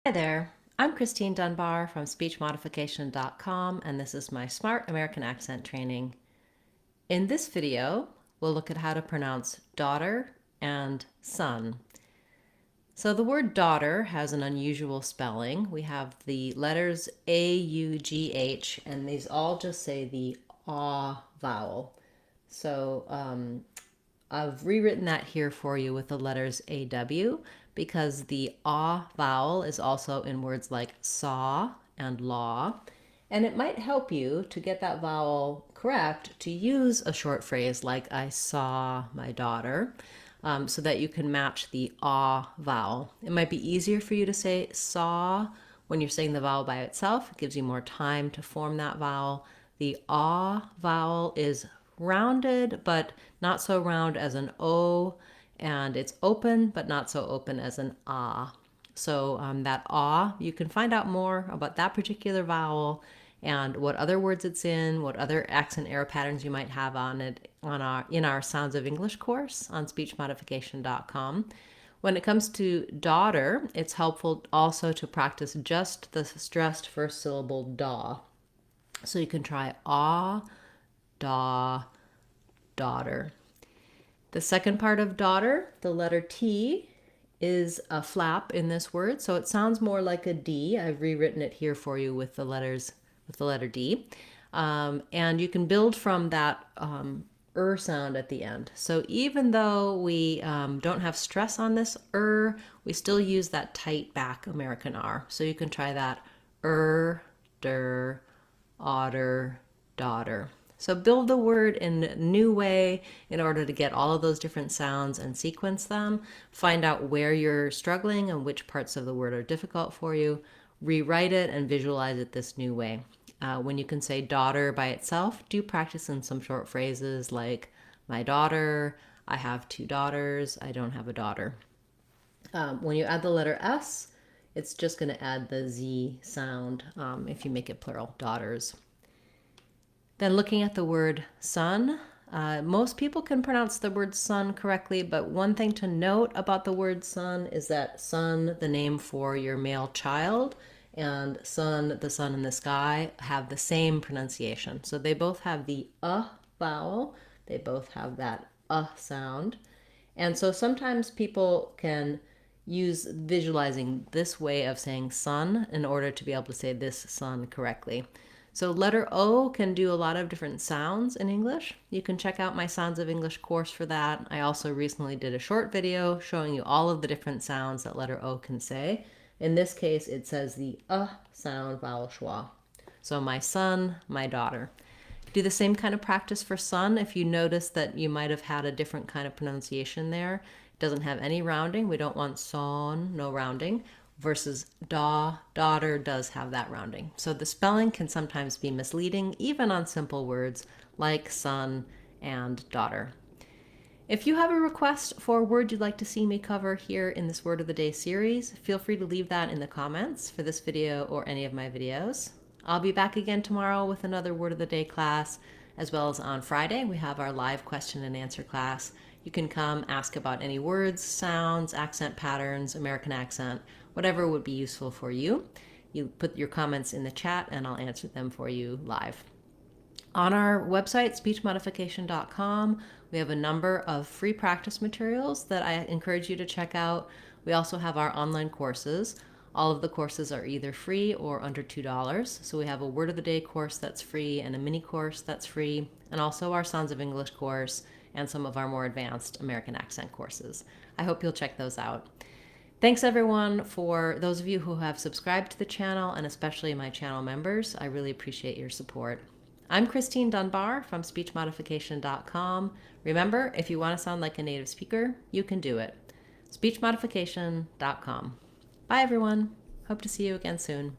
Hi there, I'm Christine Dunbar from SpeechModification.com, and this is my Smart American Accent training. In this video, we'll look at how to pronounce daughter and son. So the word daughter has an unusual spelling. We have the letters A-U-G-H, and these all just say the ah vowel. So I've rewritten that here for you with the letters AW because the ah vowel is also in words like saw and law. And it might help you to get that vowel correct to use a short phrase like I saw my daughter, so that you can match the ah vowel. It might be easier for you to say saw when you're saying the vowel by itself. It gives you more time to form that vowel. The ah vowel is rounded, but not so round as an O, and it's open, but not so open as an ah. So that ah, you can find out more about that particular vowel and what other words it's in, what other accent error patterns you might have on it in our Sounds of English course on speechmodification.com. When it comes to daughter, it's helpful also to practice just the stressed first syllable da. So you can try ah, da, daughter. The second part of daughter, the letter T, is a flap in this word, so it sounds more like a D. I've rewritten it here for you with the letter D. And you can build from that sound at the end. So even though we don't have stress on this we still use that tight back American R. So you can try that der, otter, daughter. So build the word in a new way in order to get all of those different sounds and sequence them. Find out where you're struggling and which parts of the word are difficult for you. Rewrite it and visualize it this new way. When you can say daughter by itself, do practice in some short phrases like my daughter, I have two daughters, I don't have a daughter. When you add the letter S, it's just going to add the Z sound if you make it plural, daughters. Then looking at the word son, most people can pronounce the word son correctly, but one thing to note about the word son is that son, the name for your male child, and sun, the sun in the sky, have the same pronunciation. So they both have the vowel, they both have that sound. And so sometimes people can use visualizing this way of saying sun in order to be able to say this sun correctly. So letter O can do a lot of different sounds in English. You can check out my Sounds of English course for that. I also recently did a short video showing you all of the different sounds that letter O can say. In this case, it says the sound vowel schwa. So my son, my daughter. Do the same kind of practice for son. If you notice that you might have had a different kind of pronunciation there, it doesn't have any rounding. We don't want son, no rounding, versus daughter does have that rounding. So the spelling can sometimes be misleading, even on simple words like son and daughter. If you have a request for a word you'd like to see me cover here in this Word of the Day series, feel free to leave that in the comments for this video or any of my videos. I'll be back again tomorrow with another Word of the Day class, as well as on Friday we have our live question and answer class. You can come ask about any words, sounds, accent patterns, American accent, whatever would be useful for you. You put your comments in the chat and I'll answer them for you live. On our website, speechmodification.com, we have a number of free practice materials that I encourage you to check out. We also have our online courses. All of the courses are either free or under $2. So we have a Word of the Day course that's free and a mini course that's free, and also our Sounds of English course and some of our more advanced American accent courses. I hope you'll check those out. Thanks everyone, for those of you who have subscribed to the channel, and especially my channel members. I really appreciate your support. I'm Christine Dunbar from SpeechModification.com. Remember, if you want to sound like a native speaker, you can do it. SpeechModification.com. Bye everyone. Hope to see you again soon.